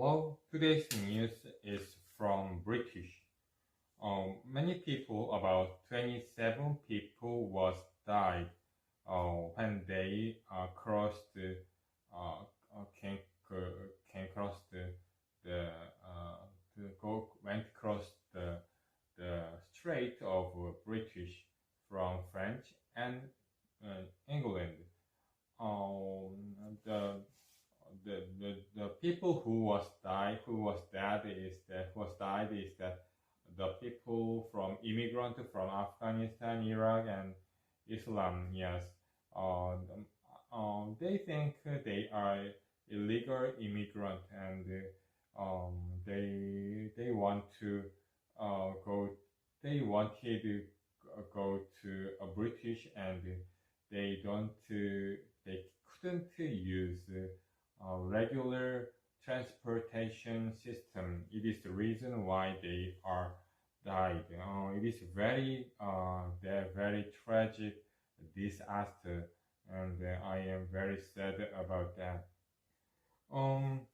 Hello, today's news is from British. Many people, about 27 people, was died when they crossed came cross went across the Strait of British from French and England. Um, the the people who was died is that the people from immigrant from Afghanistan, Iraq, and Islam. Yes, they think they are illegal immigrant, and they want to go. They wanted to go to a British, and they don't. They couldn't use regular transportation system. It is the reason why they are died. It is very tragic disaster, and I am very sad about that. Um,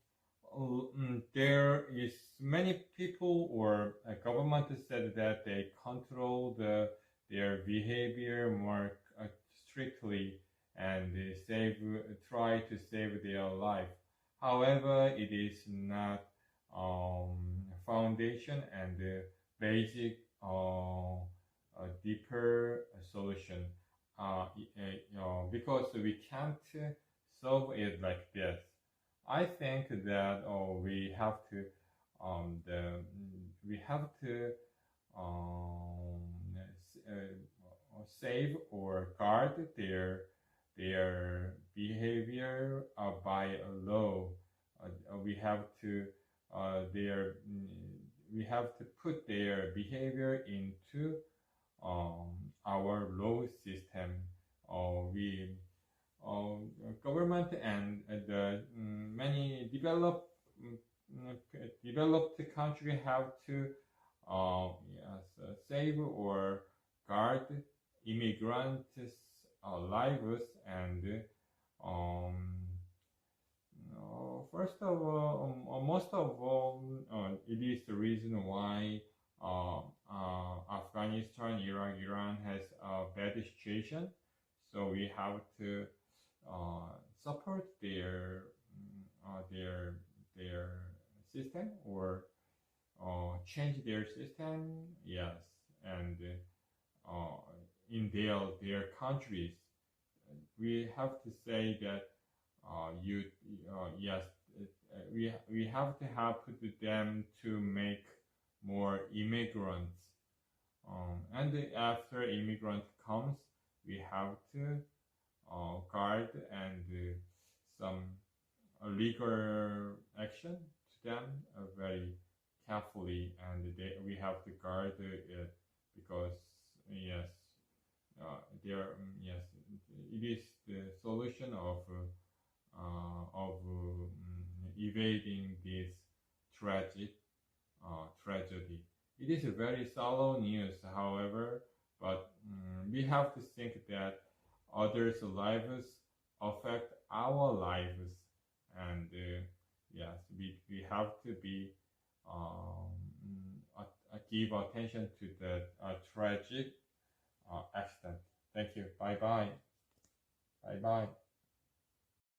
there is many people or government said that they control their behavior more strictly, and try to save their life. However, it is not foundation and basic deeper solution. Because we can't solve it like this. I think that we have to save or guard their behavior by law. We have to we have to put their behavior into our law system. We Government and the many developed country have to save or guard immigrants' lives, and first of all, most of all, it is the reason why Afghanistan, Iraq, Iran has a bad situation. So we have to support their system, or change their system. Yes, and in their countries, we have to say that yes, we have to help them to make more immigrants, and after immigrant comes, we have to guard and some legal action to them very carefully, and we have to guard it, because yes, yes, it is the solution of evading this tragedy. It is a very sorrow news, however, but we have to think that others' lives affect our lives, and yes, we have to be give attention to the tragic accident. Thank you. Bye bye. Bye bye.